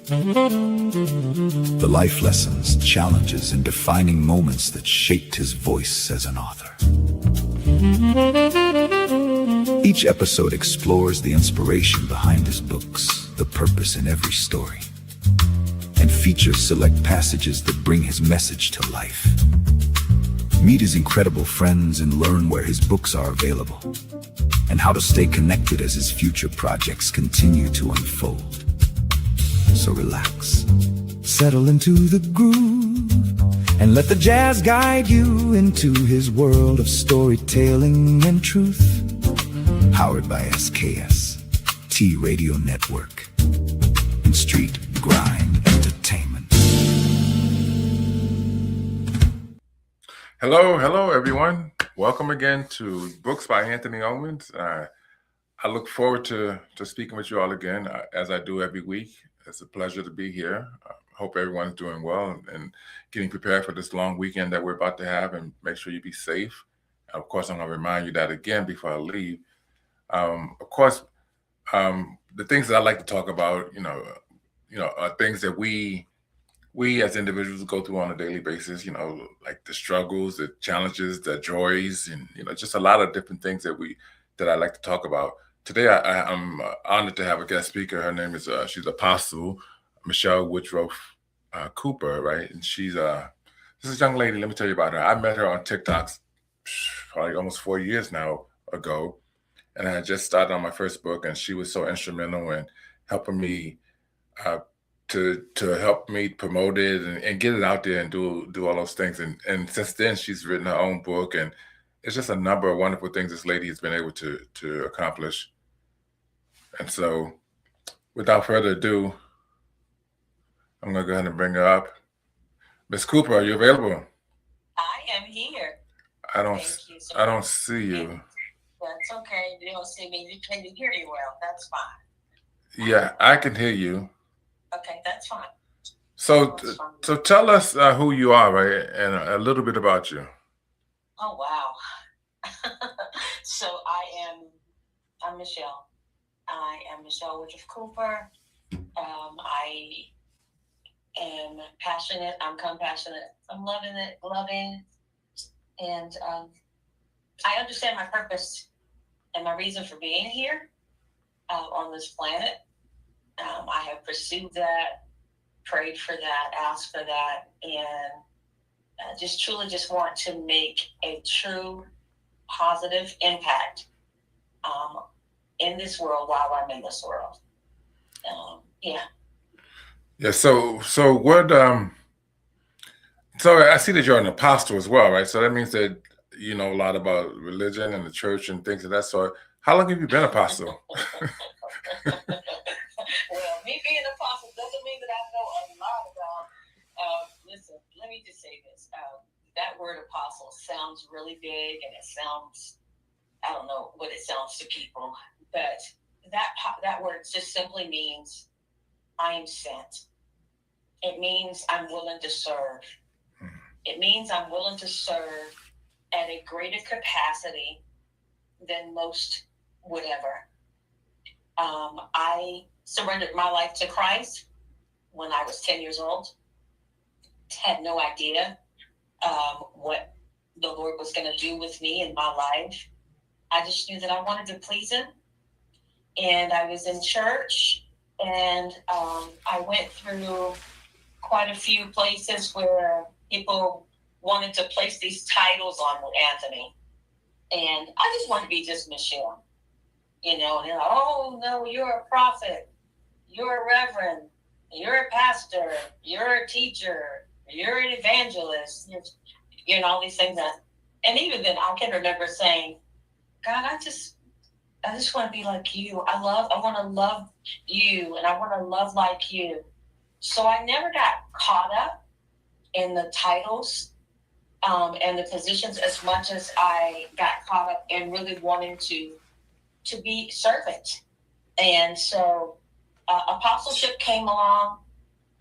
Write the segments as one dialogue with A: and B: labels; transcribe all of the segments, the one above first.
A: The life lessons, challenges, and defining moments that shaped his voice as an author. Each episode explores the inspiration behind his books, the purpose in every story, and features select passages that bring his message to life. Meet his incredible friends and learn where his books are available, and how to stay connected as his future projects continue to unfold. So relax, settle into the groove, and let the jazz guide you into his world of storytelling and truth. Powered by SKST Radio Network and Street Grind Entertainment.
B: Hello everyone. Welcome again to Books by Anthony Owens. I look forward to speaking with you all again, as I do every week. It's a pleasure to be here. I hope everyone's doing well and getting prepared for this long weekend that we're about to have, and make sure you be safe. And of course, I'm going to remind you that again before I leave. The things that I like to talk about, are things that we as individuals go through on a daily basis, like the struggles, the challenges, the joys, and, just a lot of different things that I like to talk about. Today, I'm honored to have a guest speaker. Her name is, she's Apostle Michelle Woodruff-Cooper, right? And she's this young lady. Let me tell you about her. I met her on TikTok probably almost 4 years now ago. And I had just started on my first book, and she was so instrumental in helping me to help me promote it and get it out there and do all those things. And since then, she's written her own book, and it's just a number of wonderful things this lady has been able to accomplish. And so, without further ado, I'm going to go ahead and bring her up. Miss Cooper, are you available?
C: I am here.
B: I don't see you.
C: That's okay. You don't see me. Can you hear me well? That's fine.
B: Yeah, I can hear you.
C: Okay, that's fine.
B: So tell us who you are, right, and a little bit about you.
C: Oh, wow. So I'm Michelle. I am Michelle Woodruff-Cooper. I am passionate. I'm compassionate. I'm loving, and I understand my purpose and my reason for being here on this planet. I have pursued that, prayed for that, asked for that, and just truly want to make a true positive impact in this world while I'm in this world. Yeah. So
B: what? So I see that you're an apostle as well, right? So that means that you know a lot about religion and the church and things of that sort. How long have you been apostle?
C: Well, me being an apostle doesn't mean that I know a lot about. Listen, let me just say this. That word apostle sounds really big, and it sounds, I don't know what it sounds to people, but that word just simply means I am sent. It means I'm willing to serve. It means I'm willing to serve at a greater capacity than most would ever. I surrendered my life to Christ when I was 10 years old. Had no idea what the Lord was going to do with me in my life. I just knew that I wanted to please Him. And I was in church, and I went through quite a few places where people wanted to place these titles on Anthony. And I just wanted to be just Michelle. And they're like, oh, no, you're a prophet. You're a reverend. You're a pastor. You're a teacher. You're an evangelist. You're all these things. And even then, I can remember saying, God, I just want to be like you. I want to love you, and I want to love like you. So I never got caught up in the titles and the positions as much as I got caught up in really wanting to be servant. And so apostleship came along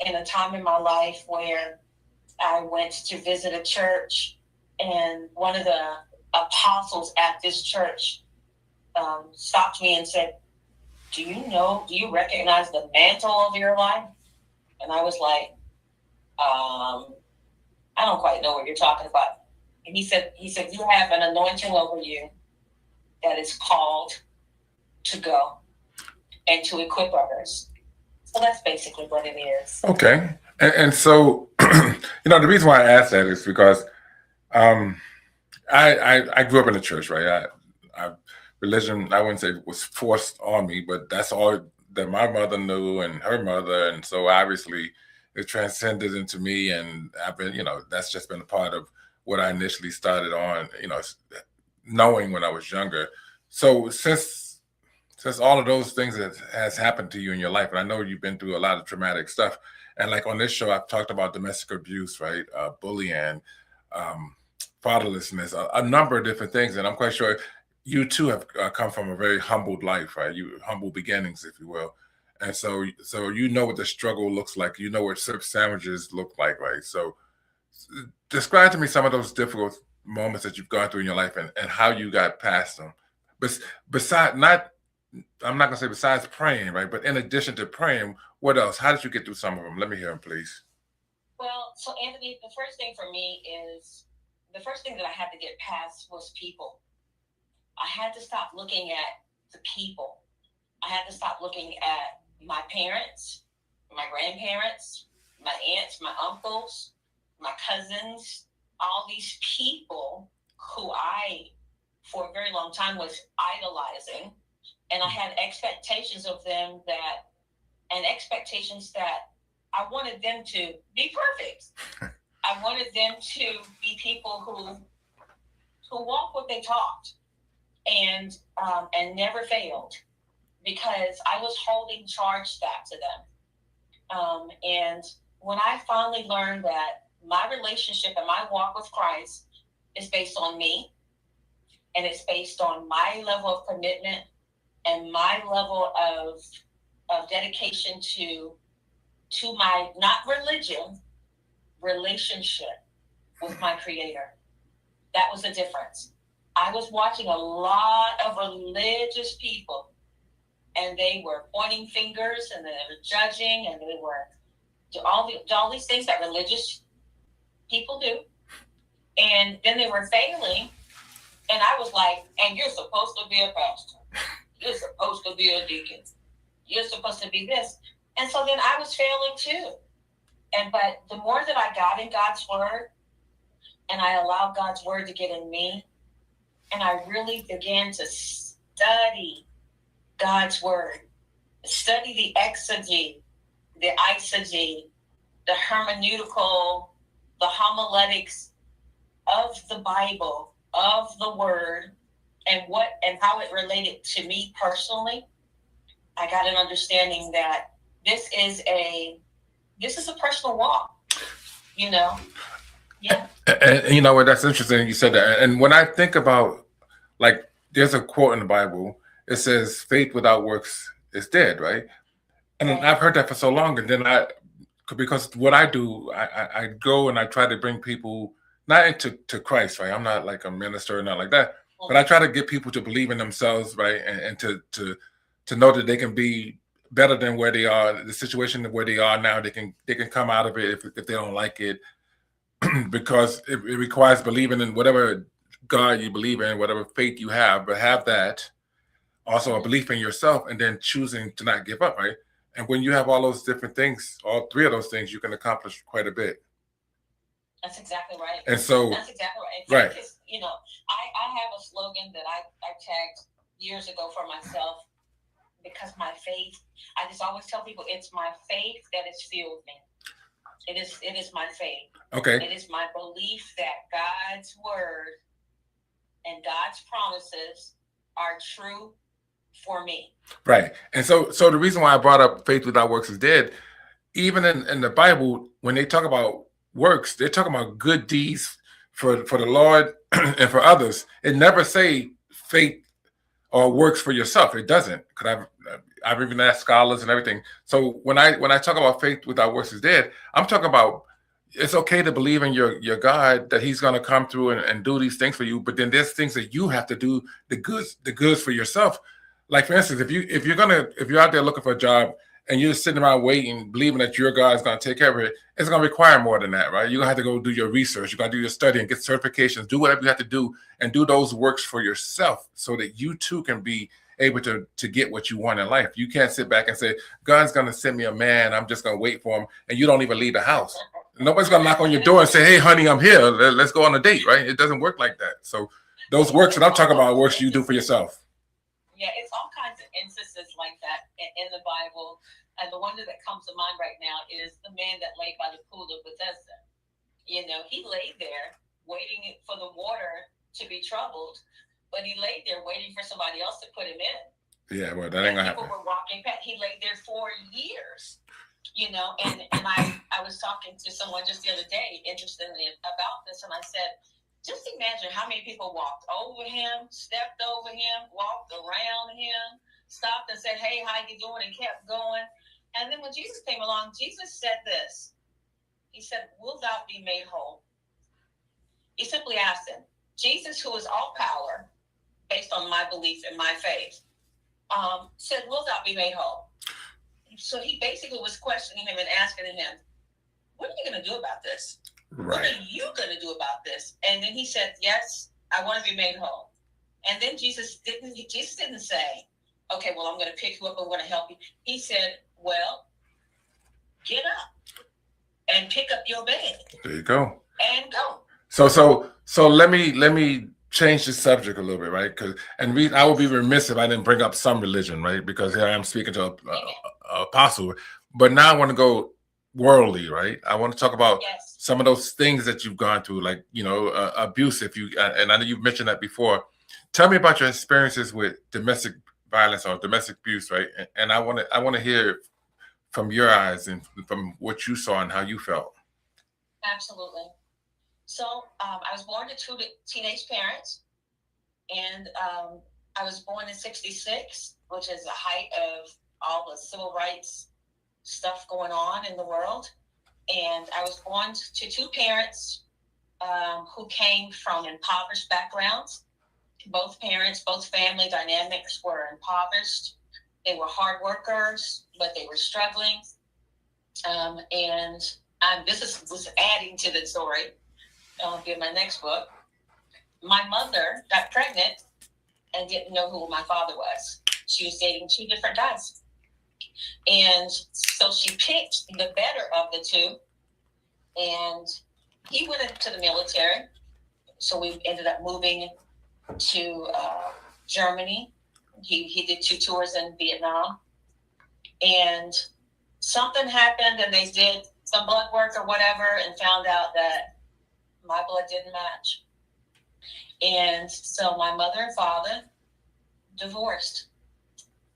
C: in a time in my life where I went to visit a church, and one of the apostles at this church stopped me and said, do you recognize the mantle of your life? And I was like, I don't quite know what you're talking about. And he said, you have an anointing over you that is called to go and to equip others. So that's basically what it is.
B: Okay. And so, the reason why I asked that is because I grew up in the church, right? Religion, I wouldn't say was forced on me, but that's all that my mother knew and her mother. And so obviously it transcended into me. And I've been, that's just been a part of what I initially started on, knowing when I was younger. So since all of those things that has happened to you in your life, and I know you've been through a lot of traumatic stuff, and like on this show, I've talked about domestic abuse, right? Bullying, fatherlessness, a number of different things. And I'm quite sure you too have come from a very humbled life, right? Humble beginnings, if you will. And so you know what the struggle looks like. You know what syrup sandwiches look like, right? So describe to me some of those difficult moments that you've gone through in your life and how you got past them. I'm not gonna say besides praying, right? But in addition to praying, what else? How did you get through some of them? Let me hear them, please.
C: Well, so Anthony, the first thing that I had to get past was people. I had to stop looking at the people. I had to stop looking at my parents, my grandparents, my aunts, my uncles, my cousins, all these people who I, for a very long time, was idolizing. And I had expectations of them and expectations that I wanted them to be perfect. I wanted them to be people who walk what they talked and never failed, because I was holding charge back to them. And when I finally learned that my relationship and my walk with Christ is based on me, and it's based on my level of commitment and my level of dedication to my, not religion, relationship with my Creator. That was the difference. I was watching a lot of religious people, and they were pointing fingers, and they were judging, and they were all these things that religious people do. And then they were failing, and I was like, and you're supposed to be a pastor. You're supposed to be a deacon. You're supposed to be this. And so then I was failing too. But the more that I got in God's word, and I allowed God's word to get in me, and I really began to study God's word, study the exegy, the eisegete, the hermeneutical, the homiletics of the Bible, of the word, and how it related to me personally. I got an understanding that this is a personal walk, Yeah.
B: And you know what? That's interesting. You said that. And when I think about, like, there's a quote in the Bible. It says, "Faith without works is dead," right? And I've heard that for so long. And then because what I do, I go and I try to bring people not into Christ, right? I'm not like a minister or not like that, but I try to get people to believe in themselves, right? And to know that they can be better than where they are, the situation where they are now. They can come out of it if they don't like it, because it requires believing in whatever God you believe in, whatever faith you have, but have that also a belief in yourself, and then choosing to not give up, right? And when you have all those different things, all three of those things, you can accomplish quite a bit.
C: That's exactly right.
B: And so
C: that's exactly
B: right.
C: Because, I have a slogan that I tagged years ago for myself, because my faith, I just always tell people, it's my faith that has fueled me. It is my faith.
B: Okay.
C: It is my belief that God's word and God's promises are true for me. Right.
B: And so the reason why I brought up faith without works is dead, even in the Bible, when they talk about works, they're talking about good deeds for the Lord and for others. It never say faith or works for yourself. It doesn't. Because I've even asked scholars and everything. So when I talk about faith without works is dead, I'm talking about it's okay to believe in your God, that He's going to come through and do these things for you. But then there's things that you have to do, the goods for yourself. Like, for instance, if you're out there looking for a job and you're sitting around waiting, believing that your God is going to take care of it, it's going to require more than that, right? You're going to have to go do your research. You're going to do your study and get certifications, do whatever you have to do, and do those works for yourself so that you too can be able to get what you want in life. You can't sit back and say, God's going to send me a man, I'm just going to wait for him, and you don't even leave the house. Nobody's going to knock on your door and say, hey, honey, I'm here. Let's go on a date, right? It doesn't work like that. So those works that I'm talking about are works you do for yourself.
C: Yeah, it's all kinds of instances like that in the Bible. And the one that comes to mind right now is the man that laid by the pool of Bethesda. You know, he laid there waiting for the water to be troubled, but he laid there waiting for somebody else to put him in.
B: Yeah, well, that ain't gonna happen.
C: People were walking past. He laid there for years, you know. And I was talking to someone just the other day, interestingly, about this, and I said, just imagine how many people walked over him, stepped over him, walked around him, stopped and said, hey, how you doing, and kept going. And then when Jesus came along, Jesus said this. He said, will thou be made whole? He simply asked him, Jesus, who is all power, based on my belief and my faith, said, will thou be made whole? So he basically was questioning him and asking him, what are you going to do about this? Right. What are you going to do about this? And then he said, yes, I want to be made whole. And then Jesus didn't say, okay, well, I'm going to pick you up. I'm going to help you. He said, well, get up and pick up your bed.
B: There you go.
C: And go.
B: So let me change the subject a little bit, right? I would be remiss if I didn't bring up some religion, right? Because here I am speaking to an apostle. But now I want to go worldly, right? I want to talk about some of those things that you've gone through, like, you know, abuse. And I know you've mentioned that before. Tell me about your experiences with domestic violence or domestic abuse, right? And I want to hear from your eyes and from what you saw and how you felt.
C: Absolutely. So I was born to two teenage parents, and I was born in '66, which is the height of all the civil rights stuff going on in the world. And I was born to two parents who came from impoverished backgrounds. Both parents, both family dynamics were impoverished. They were hard workers, but they were struggling. And this was adding to the story. I'll get my next book. My mother got pregnant and didn't know who my father was. She was dating two different guys. And so she picked the better of the two. And he went into the military. So we ended up moving to Germany. He did 2 tours in Vietnam. And something happened, and they did some blood work or whatever and found out that my blood didn't match. And so my mother and father divorced.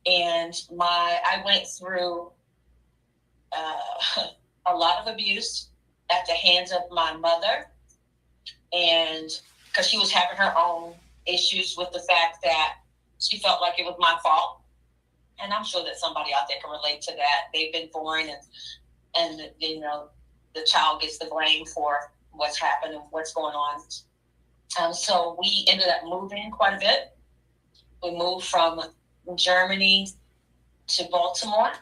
C: And I went through a lot of abuse at the hands of my mother, and because she was having her own issues with the fact that she felt like it was my fault. And I'm sure that somebody out there can relate to that. They've been born, and you know, the child gets the blame for what's happened and what's going on. So we ended up moving quite a bit. We moved from Germany to Baltimore,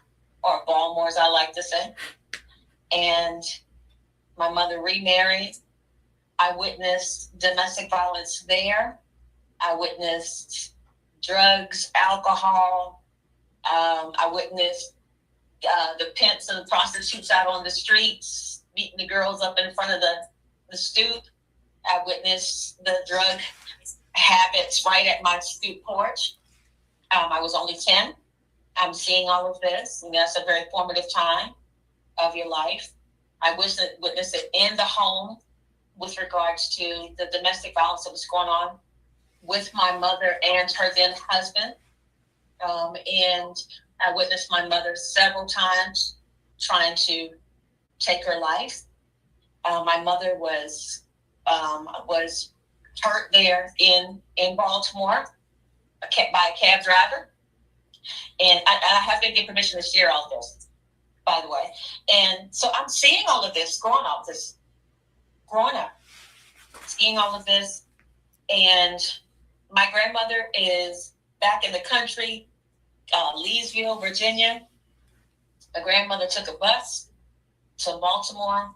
C: or Baltimore as I like to say. And my mother remarried. I witnessed domestic violence there. I witnessed drugs, alcohol. I witnessed the pimps and the prostitutes out on the streets, beating the girls up in front of the stoop. I witnessed the drug habits right at my stoop porch. I was only 10. I'm seeing all of this, and that's a very formative time of your life. I witnessed it in the home with regards to the domestic violence that was going on with my mother and her then husband. And I witnessed my mother several times trying to take her life. My mother was hurt there in Baltimore by a cab driver. And I have to get permission to share all this, by the way. And so I'm seeing all of this, growing up, seeing all of this. And my grandmother is back in the country, Leesville, Virginia. My grandmother took a bus to Baltimore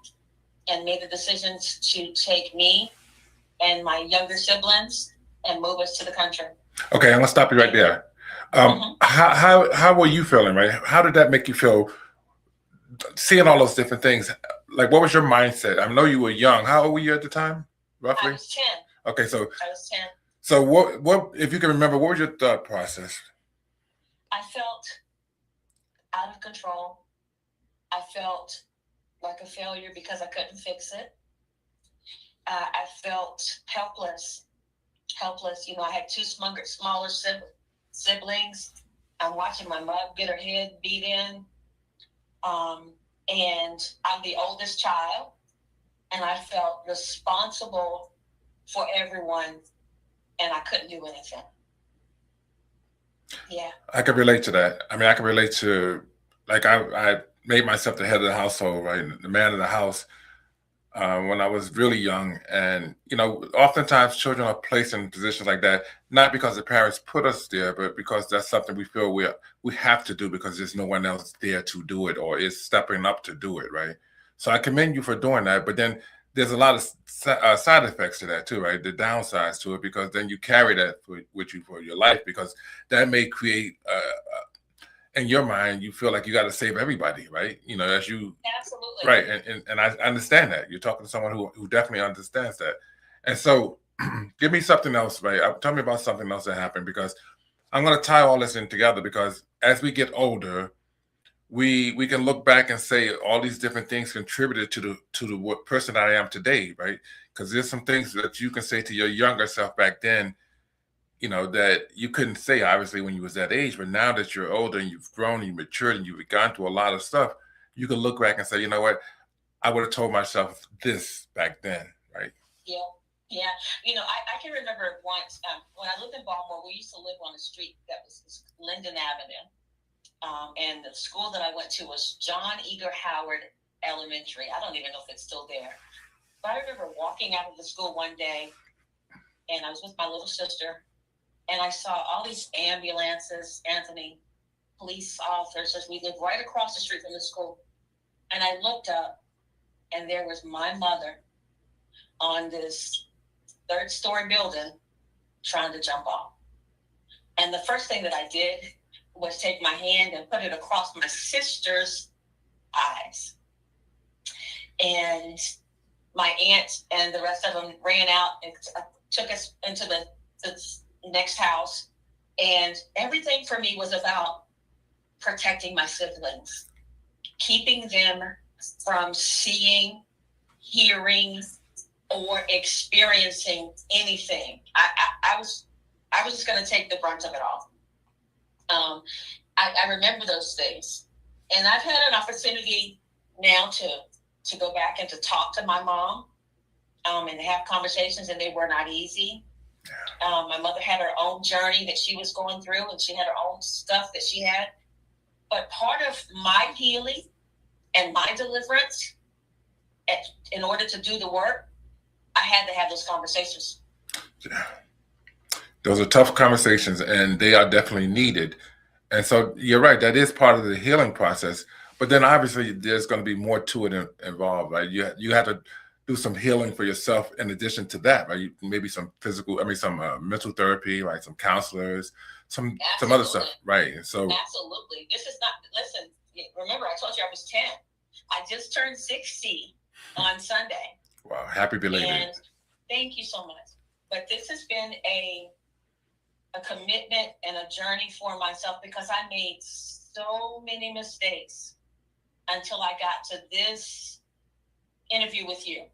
C: and made the decision to take me and my younger siblings and move us to the country.
B: Okay, I'm gonna stop you right there. How were you feeling, right? How did that make you feel, seeing all those different things? Like, what was your mindset? I know you were young. How old were you at the time, roughly?
C: I was 10.
B: Okay, so
C: I was 10.
B: so what if you can remember, what was your thought process?
C: I felt out of control. I felt like a failure because I couldn't fix it. I felt helpless. You know, I had two smaller siblings. I'm watching my mom get her head beat in. And I'm the oldest child. And I felt responsible for everyone. And I couldn't do anything. Yeah.
B: I could relate to that. I mean, I can relate to, like, I made myself the head of the household, right? The man of the house. When I was really young. And, you know, oftentimes children are placed in positions like that, not because the parents put us there, but because that's something we feel we have to do because there's no one else there to do it or is stepping up to do it, right? So I commend you for doing that. But then there's a lot of side effects to that too, right? The downsides to it, because then you carry that with you for your life, because that may create in your mind, you feel like you got to save everybody, right? You know, as you,
C: Absolutely.
B: right. And I understand that. You're talking to someone who definitely understands that. And so give me something else, right? Tell me about something else that happened, because I'm going to tie all this in together, because as we get older, we can look back and say all these different things contributed to the person that I am today, right? Because there's some things that you can say to your younger self back then, you know, that you couldn't say obviously when you was that age, but now that you're older and you've grown and you've matured and you've gone through a lot of stuff, you can look back and say, you know what, I would have told myself this back then, right?
C: Yeah. Yeah. You know, I can remember once when I lived in Baltimore, we used to live on a street that was Linden Avenue. And the school that I went to was John Eager Howard Elementary. I don't even know if it's still there. But I remember walking out of the school one day, and I was with my little sister, and I saw all these ambulances, Anthony, police officers. We lived right across the street from the school. And I looked up, and there was my mother on this third-story building trying to jump off. And the first thing that I did was take my hand and put it across my sister's eyes. And my aunt and the rest of them ran out and took us into the next house. And everything for me was about protecting my siblings, keeping them from seeing, hearing, or experiencing anything. I was just going to take the brunt of it all. I remember those things, and I've had an opportunity now to go back and to talk to my mom, and have conversations, and they were not easy. My mother had her own journey that she was going through, and she had her own stuff that she had. But part of my healing and my deliverance, in order to do the work, I had to have those conversations.
B: Yeah. Those are tough conversations, and they are definitely needed. And so you're right, that is part of the healing process. But then obviously there's going to be more to it involved, right? You have to do some healing for yourself in addition to that, right? Maybe some some mental therapy, right? Some counselors, some other stuff, right? And so
C: absolutely, this is not. Listen, remember I told you I was 10. I just turned 60 on Sunday.
B: Wow, happy belated!
C: And thank you so much. But this has been a commitment and a journey for myself, because I made so many mistakes until I got to this interview with you.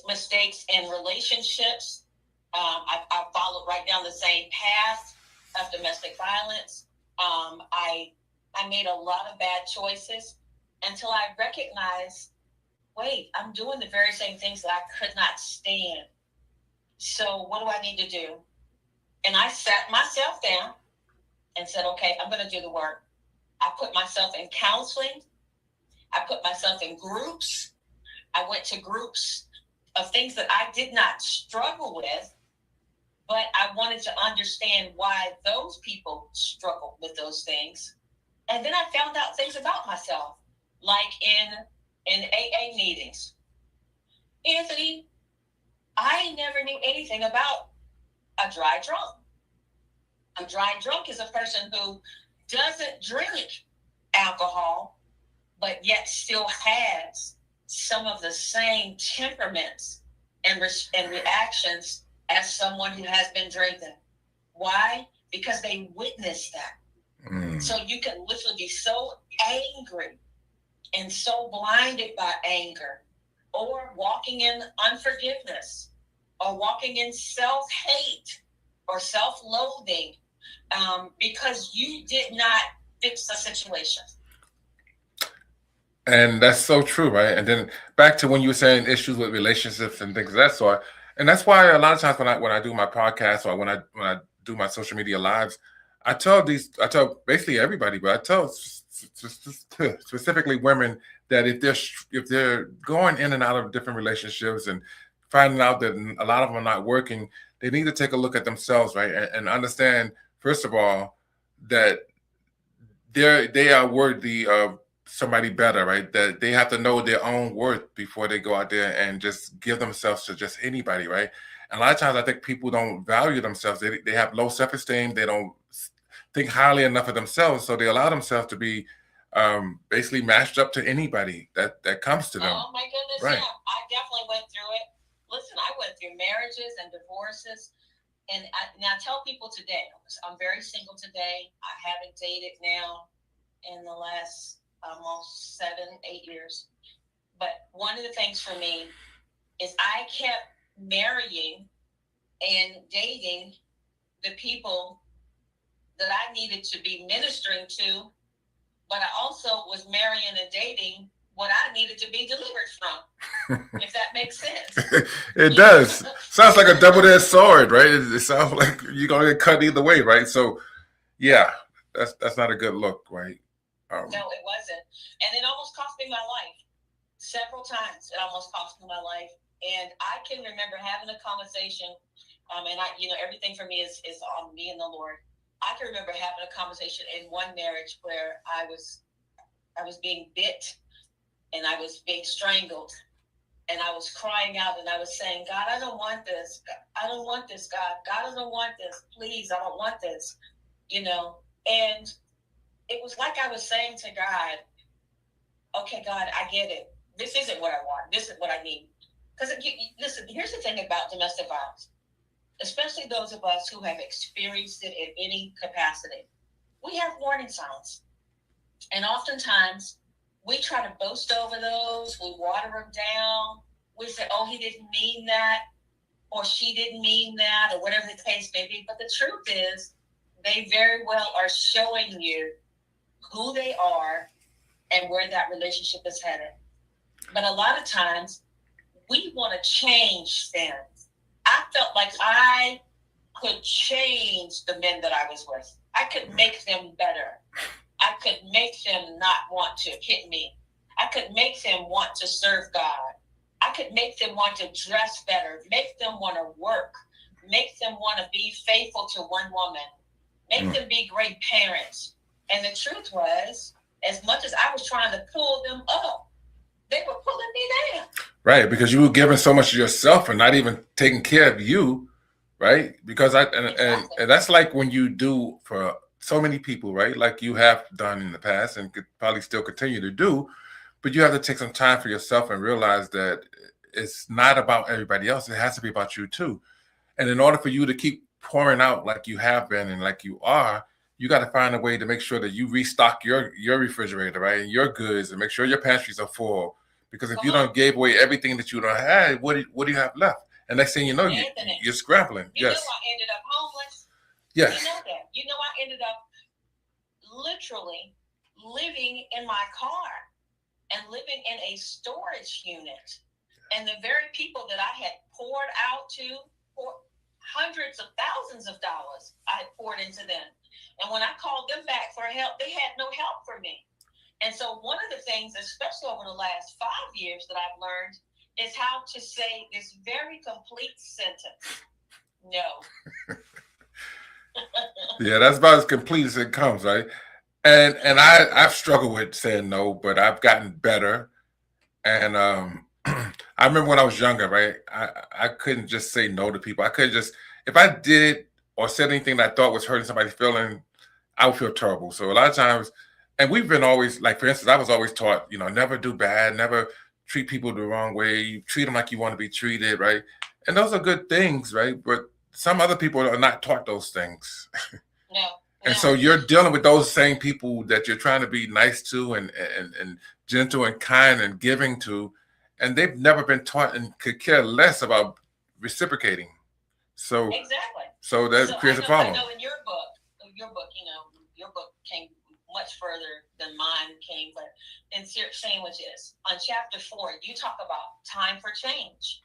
C: Mistakes in relationships. I followed right down the same path of domestic violence. I made a lot of bad choices until I recognized, wait, I'm doing the very same things that I could not stand. So what do I need to do? And I sat myself down and said, okay, I'm going to do the work. I put myself in counseling. I put myself in groups. I went to groups of things that I did not struggle with, but I wanted to understand why those people struggled with those things. And then I found out things about myself, like in AA meetings. Anthony, I never knew anything about a dry drunk. A dry drunk is a person who doesn't drink alcohol, but yet still has some of the same temperaments and reactions as someone who has been drinking. Why? Because they witnessed that. So you can literally be so angry and so blinded by anger, or walking in unforgiveness, or walking in self-hate or self-loathing, because you did not fix the situation.
B: And that's so true, right? And then back to when you were saying issues with relationships and things of that sort. And that's why a lot of times when I do my podcast, or when I do my social media lives, I tell basically everybody, but I tell specifically women that if they're going in and out of different relationships and finding out that a lot of them are not working, they need to take a look at themselves, right? And understand, first of all, that they are worthy of somebody better, right? That they have to know their own worth before they go out there and just give themselves to just anybody, right? And a lot of times I think people don't value themselves. They have low self-esteem. They don't think highly enough of themselves. So they allow themselves to be basically matched up to anybody that comes to them.
C: Oh my goodness,
B: right.
C: Yeah. I definitely went through it. Listen, I went through marriages and divorces. And I tell people today, I'm very single today. I haven't dated now in the last almost 7-8 years. But one of the things for me is I kept marrying and dating the people that I needed to be ministering to, but I also was marrying and dating what I needed to be delivered from, if that makes sense.
B: It does. Sounds like a double-edged sword, right? It sounds like you're going to get cut either way, right? So, yeah, that's not a good look, right?
C: No, it wasn't. And it almost cost me my life. Several times it almost cost me my life. And I can remember having a conversation, and everything for me is on me and the Lord. I can remember having a conversation in one marriage where I was being bit and I was being strangled, and I was crying out and I was saying, God, I don't want this. I don't want this, God. God, I don't want this. Please, I don't want this. And it was like I was saying to God, okay, God, I get it. This isn't what I want. This is what I need. Because listen, here's the thing about domestic violence, especially those of us who have experienced it in any capacity. We have warning signs. And oftentimes we try to boast over those. We water them down. We say, oh, he didn't mean that, or she didn't mean that, or whatever the case may be. But the truth is, they very well are showing you who they are and where that relationship is headed. But a lot of times we want to change things. I felt like I could change the men that I was with. I could make them better. I could make them not want to hit me. I could make them want to serve God. I could make them want to dress better, make them want to work, make them want to be faithful to one woman, make them be great parents. And the truth was, as much as I was trying to pull them up, they were pulling me down.
B: Right, because you were giving so much of yourself and not even taking care of you, right? Because and that's like when you do for so many people, right? Like you have done in the past and could probably still continue to do, but you have to take some time for yourself and realize that it's not about everybody else. It has to be about you too. And in order for you to keep pouring out like you have been and like you are, you got to find a way to make sure that you restock your refrigerator, right? And your goods, and make sure your pantries are full. Because if you don't give away everything that you don't have, what do you have left? And next thing you know, you're scrambling.
C: You know I ended up homeless.
B: Yes.
C: You know that. You know I ended up literally living in my car and living in a storage unit. And the very people that I had poured out to for hundreds of thousands of dollars, I had poured into them. And when I called them back for help, they had no help for me. And so one of the things, especially over the last 5 years, that I've learned is how to say this very complete sentence. No.
B: Yeah, that's about as complete as it comes, right? And I've struggled with saying no, but I've gotten better. And I remember when I was younger, right? I couldn't just say no to people. I couldn't just, if I did or said anything that I thought was hurting somebody's feeling, I would feel terrible. So a lot of times, and we've been always, like, for instance, I was always taught, never do bad, never treat people the wrong way. You treat them like you want to be treated, right? And those are good things, right? But some other people are not taught those things.
C: No.
B: And so you're dealing with those same people that you're trying to be nice to and gentle and kind and giving to, and they've never been taught and could care less about reciprocating. So
C: exactly.
B: So that creates a problem.
C: I know in your book, your book came much further than mine came, but in Sandwiches, on chapter 4, you talk about time for change.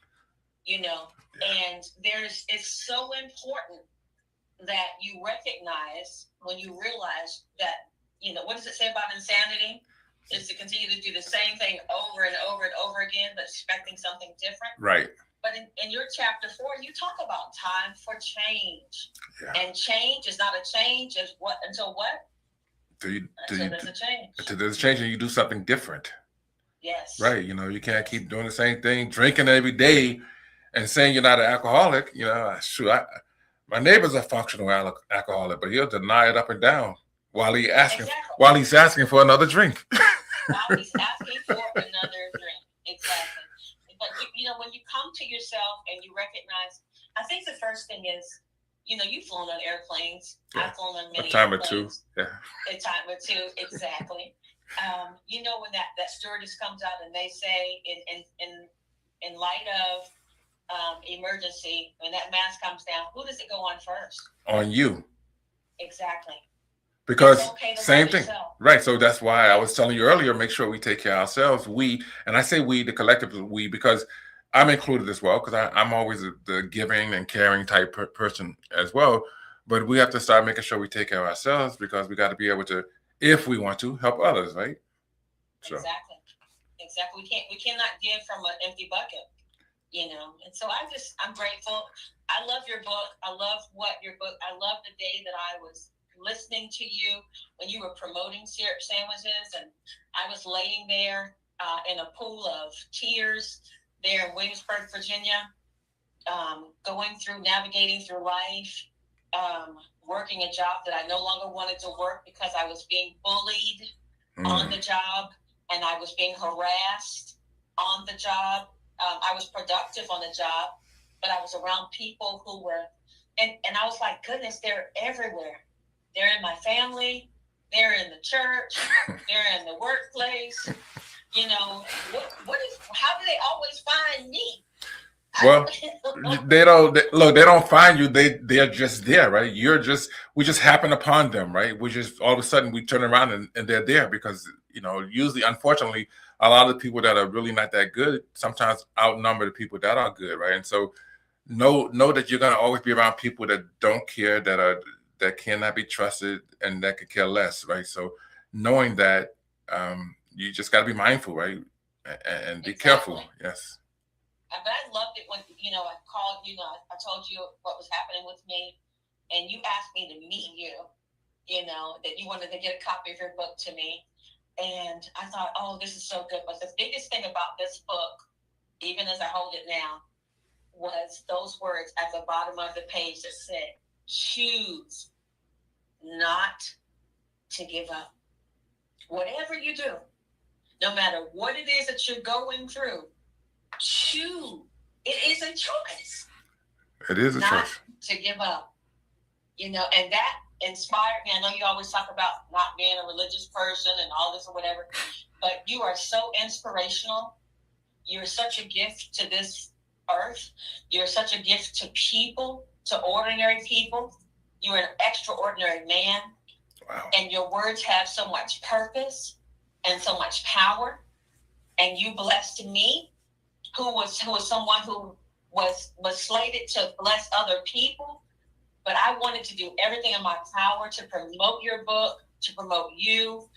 C: And it's so important that you recognize when you realize that, what does it say about insanity? Is to continue to do the same thing over and over and over again, but expecting something different.
B: Right.
C: But in your chapter 4, you talk about time for change. Yeah. And change is not a change until what? Until there's a change. Until there's a change
B: and you do something different.
C: Yes.
B: Right. You can't keep doing the same thing, drinking every day and saying you're not an alcoholic. My neighbor's a functional alcoholic, but he'll deny it up and down while he's asking for another drink.
C: While he's asking for another drink. Exactly. But when you come to yourself and you recognize, I think the first thing is, you've flown on airplanes. Yeah. I've flown on many
B: a time
C: airplanes.
B: Or two. Yeah.
C: A time or two, exactly. When that stewardess comes out and they say in light of emergency, when that mask comes down, who does it go on first?
B: On you.
C: Exactly.
B: Because same thing. Right. So that's why I was telling you earlier, make sure we take care of ourselves. And I say we, the collective we, because I'm included as well, because I'm always the giving and caring type person as well. But we have to start making sure we take care of ourselves, because we got to be able to, if we want to, help others, right?
C: So. Exactly. We cannot give from an empty bucket. And so I'm grateful. I love your book. I love I love the day that I was listening to you when you were promoting syrup sandwiches, and I was laying there in a pool of tears there in Williamsburg, Virginia, navigating through life, working a job that I no longer wanted to work because I was being bullied on the job, and I was being harassed on the job. I was productive on the job, but I was around people who were, and I was like, goodness, they're everywhere. They're in my family. They're in the church. They're in the workplace. How do they always find me?
B: Well, they don't find you. They're just there, right? We just happen upon them, right? We just, all of a sudden we turn around and they're there because, usually, unfortunately, a lot of the people that are really not that good sometimes outnumber the people that are good, right? And so know that you're going to always be around people that don't care, that cannot be trusted, and that could care less, right? So knowing that, you just got to be mindful, right? And be careful. Yes.
C: But I loved it when, I called, I told you what was happening with me, and you asked me to meet you, that you wanted to get a copy of your book to me. And I thought, oh, this is so good. But the biggest thing about this book, even as I hold it now, was those words at the bottom of the page that said, choose not to give up. Whatever you do, no matter what it is that you're going through, choose. It is a choice.
B: It is a choice.
C: Not to give up. And that inspired me. I know you always talk about not being a religious person and all this or whatever, but you are so inspirational. You're such a gift to this earth. You're such a gift to people, to ordinary people. You're an extraordinary man.
B: Wow. And
C: your words have so much purpose and so much power. And you blessed me, who was someone who was slated to bless other people. But I wanted to do everything in my power to promote your book, to promote you,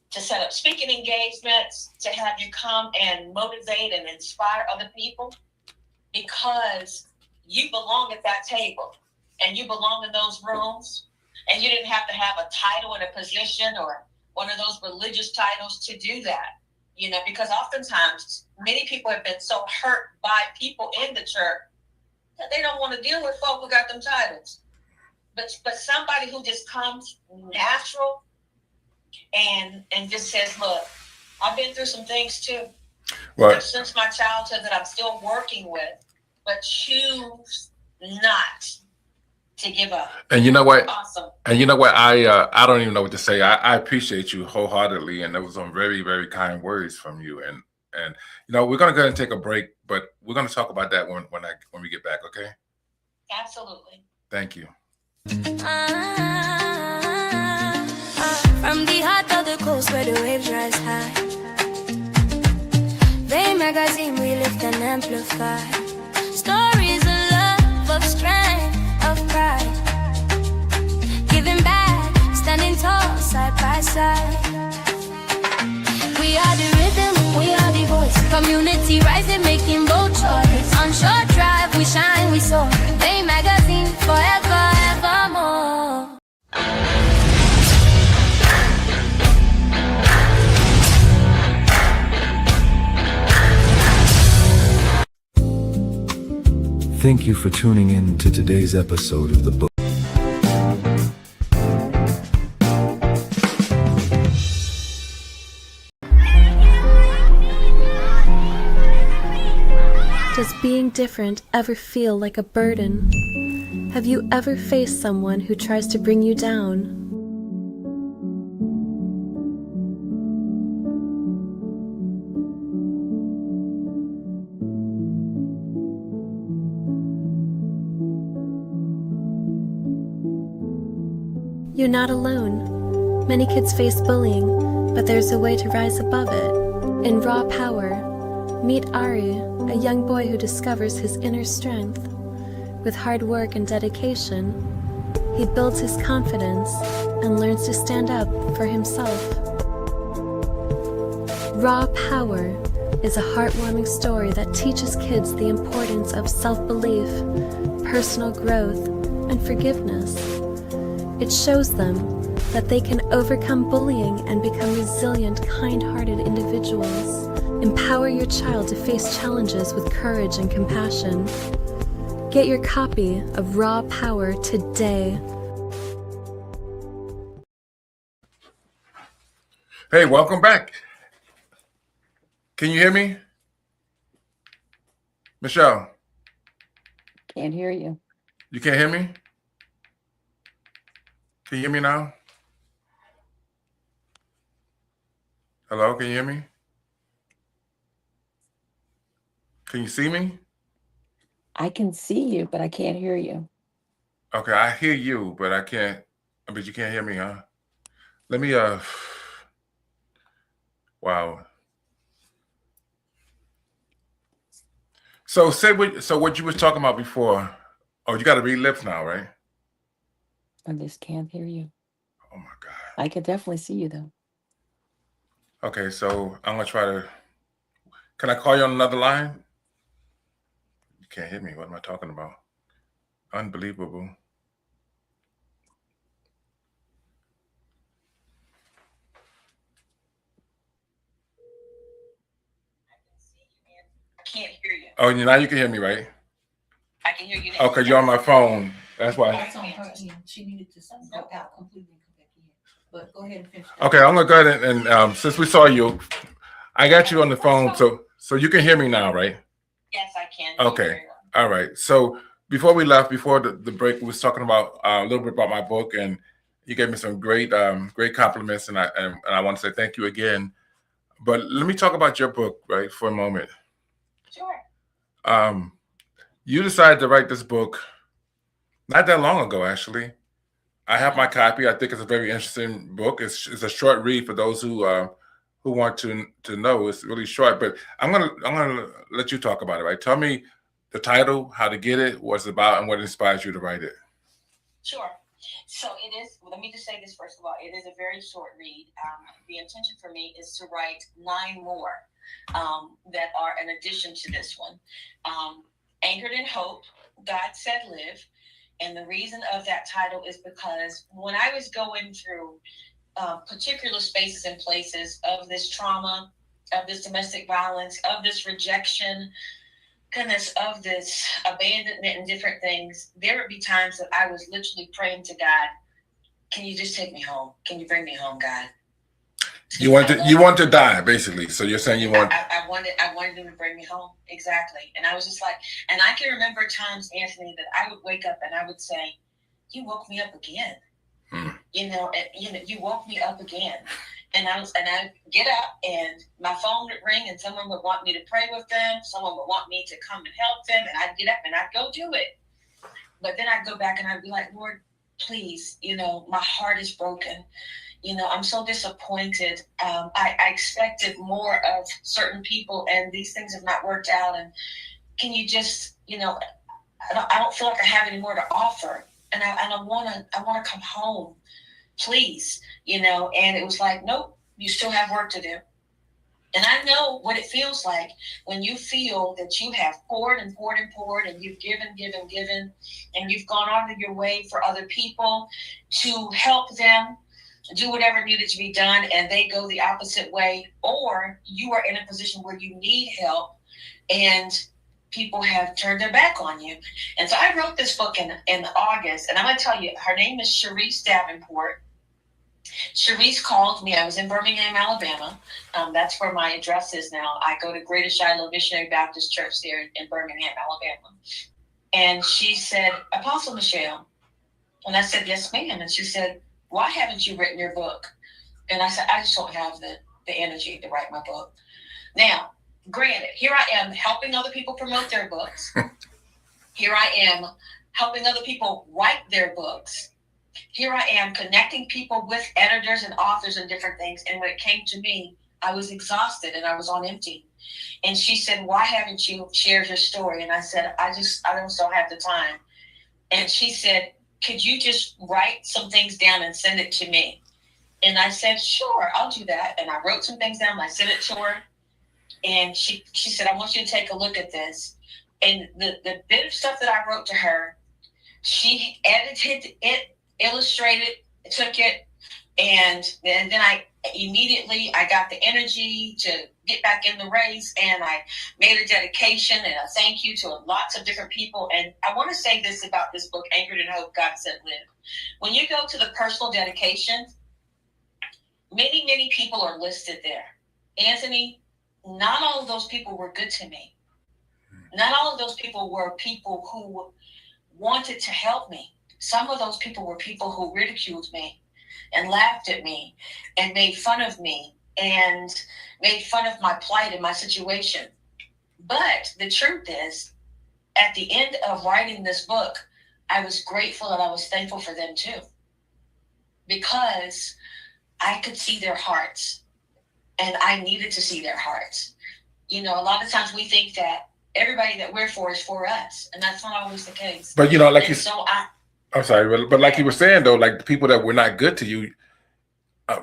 C: to set up speaking engagements, to have you come and motivate and inspire other people, because you belong at that table and you belong in those rooms, and you didn't have to have a title and a position or one of those religious titles to do that, because oftentimes many people have been so hurt by people in the church that they don't want to deal with folk who got them titles. But somebody who just comes natural and just says, look, I've been through some things too.
B: Well,
C: since my childhood that I'm still working with, but choose not to give up.
B: and you know what?
C: Awesome.
B: And you know what? I don't even know what to say. I appreciate you wholeheartedly, and there was some very, very kind words from you. And we're gonna go ahead and take a break, but we're gonna talk about that when we get back. Okay?
C: Absolutely.
B: Thank you.
D: From the heart of the coast where the waves rise high, Bay magazine we lift and amplify stories of love, of strength, of pride, giving back, standing tall side by side. We are the rhythm, we are the voice, community rising, making bold choice. On short drive we shine, we soar, Bay magazine forever, evermore.
A: Thank you for tuning in to today's episode of the book.
E: Does being different ever feel like a burden? Have you ever faced someone who tries to bring you down? You're not alone. Many kids face bullying, but there's a way to rise above it. In Raw Power, meet Ari, a young boy who discovers his inner strength. With hard work and dedication, he builds his confidence and learns to stand up for himself. Raw Power is a heartwarming story that teaches kids the importance of self-belief, personal growth, and forgiveness. It shows them that they can overcome bullying and become resilient, kind-hearted individuals. Empower your child to face challenges with courage and compassion. Get your copy of Raw Power today.
B: Hey, welcome back. Can you hear me? Michelle?
F: Can't hear you.
B: You can't hear me? Can you hear me now? Hello, can you hear me? Can you see me?
F: I can see you, but I can't hear you.
B: Okay, I hear you, but I can't, but you can't hear me, huh? Let me, wow. So what you was talking about before. Oh, you got to read lips now, right?
F: I just can't hear you.
B: Oh my God.
F: I can definitely see you though.
B: Okay, so I'm gonna try to, can I call you on another line? You can't hear me. What am I talking about? Unbelievable.
C: I can't hear you.
B: Oh, now you can hear me, right?
C: I can hear you now.
B: Okay, you're on my phone. That's why.
G: That's on her end. She needed to go out completely and come back in. But go ahead and finish.
B: Okay, I'm gonna go ahead and since we saw you, I got you on the phone, so you can hear me now, right?
C: Yes, I can.
B: Okay. All right. So before we left, before the break, we was talking about a little bit about my book, and you gave me some great compliments, and I want to say thank you again. But let me talk about your book, right, for a moment.
C: Sure.
B: You decided to write this book not that long ago, actually. I have my copy. I think it's a very interesting book. It's a short read for those who want to know. It's really short, but I'm gonna let you talk about it. Right? Tell me the title, how to get it, what it's about, and what inspires you to write it.
C: Sure. So it is. Let me just say this first of all. It is a very short read. The intention for me is to write 9 more that are an addition to this one. Anchored in Hope, God Said Live. And the reason of that title is because when I was going through particular spaces and places of this trauma, of this domestic violence, of this rejection, goodness, of this abandonment and different things, there would be times that I was literally praying to God, can you just take me home? Can you bring me home, God?
B: You want to die, basically. So you're saying you want.
C: I wanted him to bring me home. Exactly. And I was just like, and I can remember times, Anthony, that I would wake up and I would say, you woke me up again. You woke me up again. And I get up and my phone would ring and someone would want me to pray with them. Someone would want me to come and help them. And I'd get up and I'd go do it. But then I'd go back and I'd be like, Lord, please, my heart is broken. I'm so disappointed. I expected more of certain people and these things have not worked out. And can you just, I don't feel like I have any more to offer. And I want to come home, please, and it was like, nope, you still have work to do. And I know what it feels like when you feel that you have poured and poured and poured and you've given, and you've gone out of your way for other people to help them do whatever needed to be done, and they go the opposite way, or you are in a position where you need help and people have turned their back on you. And so I wrote this book in August, and I'm going to tell you, her name is Sharice Davenport. Sharice called me. I was in Birmingham, Alabama. That's where my address is now. I go to Greater Shiloh Missionary Baptist Church there in Birmingham, Alabama. And she said, Apostle Michelle. And I said, yes, ma'am. And she said, why haven't you written your book? And I said, I just don't have the energy to write my book. Now, granted, here I am helping other people promote their books. Here I am helping other people write their books. Here I am connecting people with editors and authors and different things. And when it came to me, I was exhausted and I was on empty. And she said, why haven't you shared your story? And I said, I just don't have the time. And she said, could you just write some things down and send it to me? And I said, sure, I'll do that. And I wrote some things down and I sent it to her. And she said, I want you to take a look at this. And the bit of stuff that I wrote to her, she edited it, illustrated, took it, and then I got the energy to get back in the race, and I made a dedication and a thank you to lots of different people. And I want to say this about this book, Anchored in Hope, God Said Live. When you go to the personal dedication, many, many people are listed there. Anthony, not all of those people were good to me. Not all of those people were people who wanted to help me. Some of those people were people who ridiculed me and laughed at me and made fun of me and made fun of my plight and my situation. But the truth is, at the end of writing this book, I was grateful and I was thankful for them too, because I could see their hearts and I needed to see their hearts. A lot of times we think that everybody that we're for is for us, and that's not always the case.
B: But like
C: and so
B: I'm sorry, but like you were saying though, like the people that were not good to you,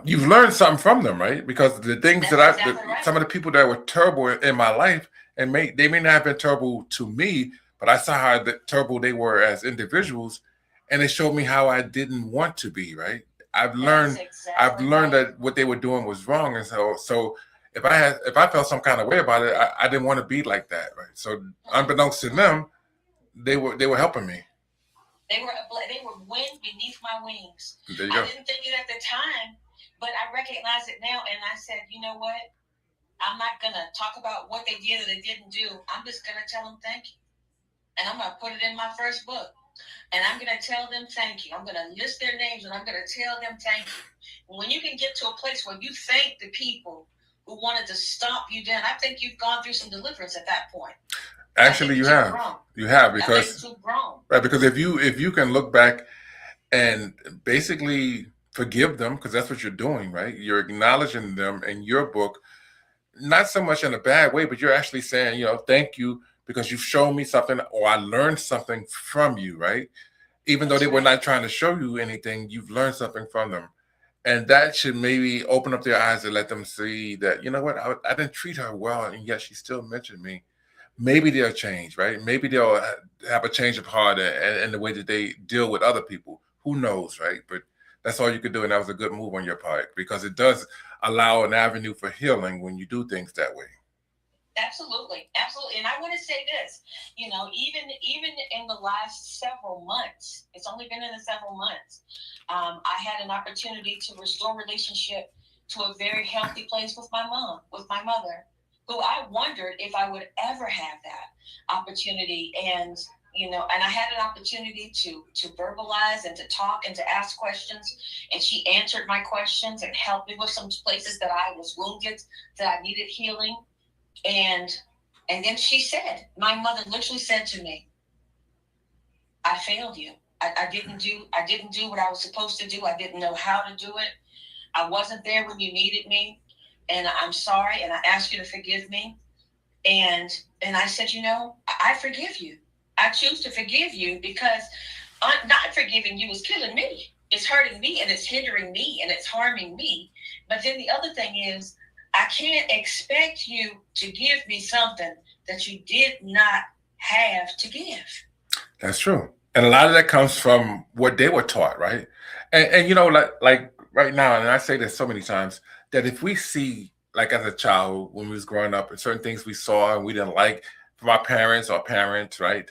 B: you've learned something from them, right? Because the things some of the people that were terrible in my life, and they may not have been terrible to me, but I saw how terrible they were as individuals, and it showed me how I didn't want to be, right? I've learned that what they were doing was wrong, and so if I felt some kind of way about it, I didn't want to be like that, right? So unbeknownst to them, they were helping me.
C: They were wind beneath my wings.
B: There you go.
C: I didn't think it at the time, but I recognize it now. And I said, you know what? I'm not going to talk about what they did or they didn't do. I'm just going to tell them thank you. And I'm going to put it in my first book. And I'm going to tell them thank you. I'm going to list their names and I'm going to tell them thank you. And when you can get to a place where you thank the people who wanted to stop you down, I think you've gone through some deliverance at that point.
B: Actually, you have because right, because if you can look back and basically forgive them, because that's what you're doing, right? You're acknowledging them in your book, not so much in a bad way, but you're actually saying, thank you because you've shown me something, or I learned something from you, right? Even though they were not trying to show you anything, you've learned something from them. And that should maybe open up their eyes and let them see that, you know what, I didn't treat her well, and yet she still mentioned me. Maybe they'll change, right? Maybe they'll have a change of heart and the way that they deal with other people. Who knows, right? But that's all you could do. And that was a good move on your part, because it does allow an avenue for healing when you do things that way.
C: Absolutely, absolutely. And I want to say this, even in the last several months, it's only been in the several months, I had an opportunity to restore relationship to a very healthy place with my mother, who I wondered if I would ever have that opportunity. And and I had an opportunity to verbalize and to talk and to ask questions, and she answered my questions and helped me with some places that I was wounded, that I needed healing. And then she said, my mother literally said to me, I failed you. I didn't do what I was supposed to do. I didn't know how to do it. I wasn't there when you needed me. And I'm sorry. And I ask you to forgive me. And I said, I forgive you. I choose to forgive you, because not forgiving you is killing me. It's hurting me, and it's hindering me, and it's harming me. But then the other thing is, I can't expect you to give me something that you did not have to give.
B: That's true. And a lot of that comes from what they were taught, right? And like right now, and I say this so many times, that if we see, like as a child, when we was growing up, and certain things we saw and we didn't like from our parents, right?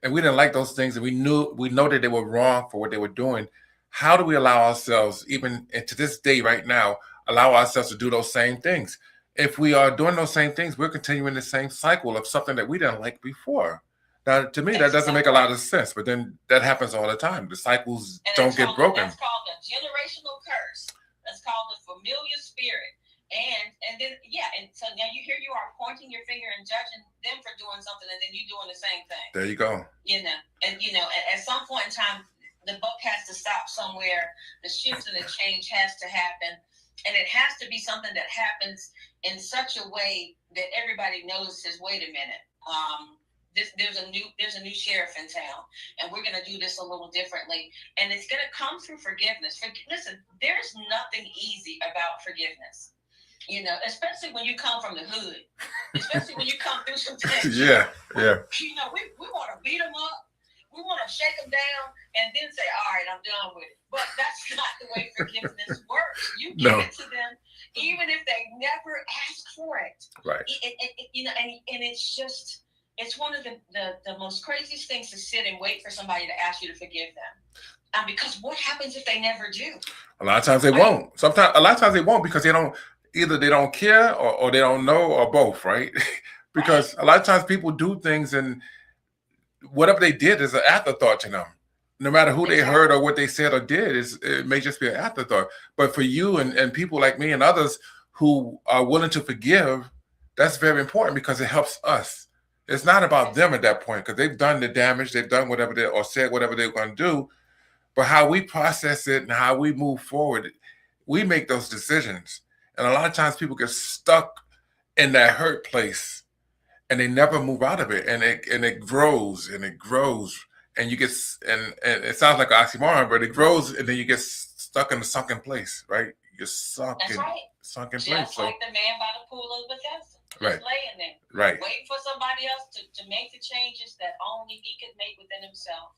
B: And we didn't like those things, and we know that they were wrong for what they were doing. How do we allow ourselves, even to this day right now, allow ourselves to do those same things? If we are doing those same things, we're continuing the same cycle of something that we didn't like before. Now, to me, that doesn't make a lot of sense, but then that happens all the time. The cycles don't get broken.
C: That's called a generational curse. That's called the familiar spirit. And then, and so now you are pointing your finger and judging them for doing something, and then you doing the same thing.
B: There you go.
C: At some point in time, the buck has to stop somewhere. The shift and the change has to happen. And it has to be something that happens in such a way that everybody notices, wait a minute, there's a new sheriff in town, and we're going to do this a little differently. And it's going to come through forgiveness. Listen, there's nothing easy about forgiveness, especially when you come from the hood, especially when you come through some things.
B: Yeah.
C: We want to beat them up. We want to shake them down and then say, all right, I'm done with it. But that's not the way forgiveness works. You give it to them, even if they never ask for it.
B: Right.
C: And it's one of the most craziest things to sit and wait for somebody to ask you to forgive them. Because what happens if they never do?
B: A lot of times they won't. A lot of times they won't, because they don't care, or they don't know, or both, right? Because a lot of times people do things, and whatever they did is an afterthought to them. No matter who they heard or what they said or did, it may just be an afterthought. But for you and people like me and others who are willing to forgive, that's very important, because it helps us. It's not about them at that point, because they've done the damage, they've done whatever or said whatever they're going to do. But how we process it and how we move forward, we make those decisions. And a lot of times people get stuck in that hurt place, and they never move out of it. And it grows and it grows. And you get, and it sounds like an oxymoron, but it grows, and then you get stuck in a sunken place, right? You're sunk in place.
C: Just like the man by the pool of Bethesda.
B: Right.
C: Just laying there.
B: Right.
C: Waiting for somebody else to make the changes that only he could make within himself.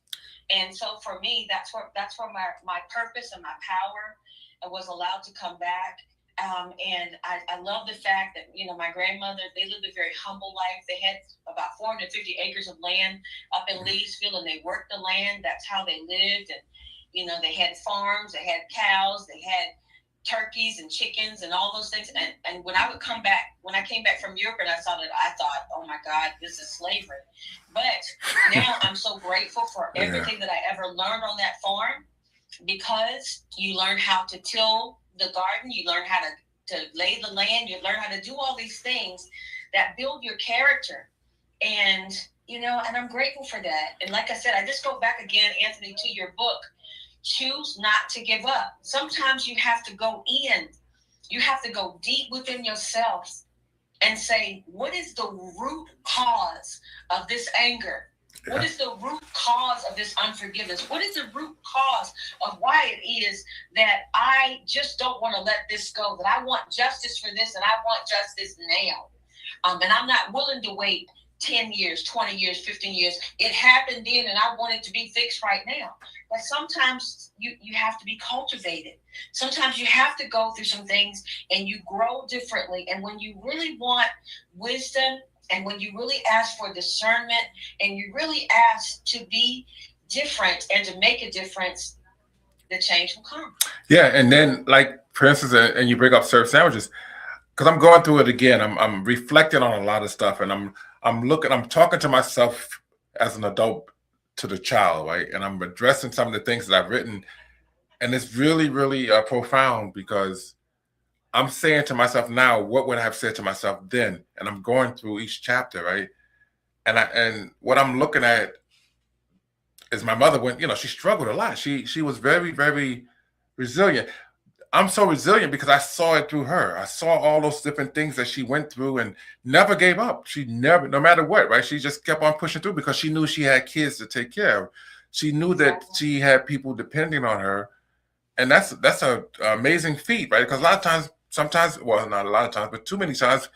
C: And so for me, that's where my purpose and my power was allowed to come back. And I love the fact that, my grandmother, they lived a very humble life. They had about 450 acres of land up in Leesville, and they worked the land. That's how they lived. And, they had farms, they had cows, they had turkeys and chickens and all those things. And when I came back from Europe, and I saw that, I thought, oh my God, this is slavery. But now I'm so grateful for everything that I ever learned on that farm, because you learn how to till the garden, you learn how to lay the land, you learn how to do all these things that build your character. And, and I'm grateful for that. And like I said, I just go back again, Anthony, to your book, Choose Not to Give Up. Sometimes you have to go in, you have to go deep within yourself and say, what is the root cause of this anger? What is the root cause of this unforgiveness? What is the root cause of why it is that I just don't want to let this go, that I want justice for this, and I want justice now? And I'm not willing to wait 10 years, 20 years, 15 years. It happened then, and I want it to be fixed right now. that sometimes you have to be cultivated. Sometimes you have to go through some things and you grow differently. And when you really want wisdom, and when you really ask for discernment, and you really ask to be different and to make a difference, the change will come.
B: Yeah, and then like for instance, and you bring up served sandwiches, because I'm going through it again. I'm reflecting on a lot of stuff, and I'm talking to myself as an adult to the child, right? And I'm addressing some of the things that I've written, and it's really, really profound because I'm saying to myself now, what would I have said to myself then? And I'm going through each chapter, right? And what I'm looking at is my mother went, she struggled a lot. She was very, very resilient. I'm so resilient because I saw it through her. I saw all those different things that she went through and never gave up. She never, no matter what, right? She just kept on pushing through because she knew she had kids to take care of. She knew that she had people depending on her. And that's an amazing feat, right? Because a lot of times, sometimes, well, not a lot of times, but too many times,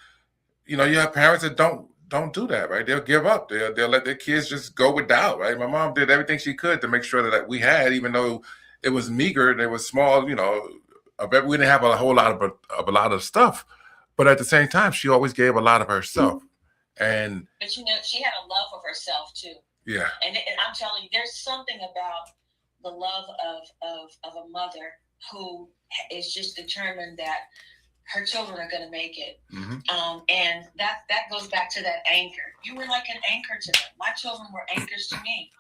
B: you have parents that don't do that, right? They'll give up. They'll let their kids just go without, right? My mom did everything she could to make sure that we had, even though it was meager, and it was small, we didn't have a whole lot of a lot of stuff, but at the same time, she always gave a lot of herself. And
C: but she had a love of herself too.
B: Yeah.
C: And I'm telling you, there's something about the love of a mother who is just determined that her children are going to make it.
B: Mm-hmm.
C: And that goes back to that anchor. You were like an anchor to them. My children were anchors to me.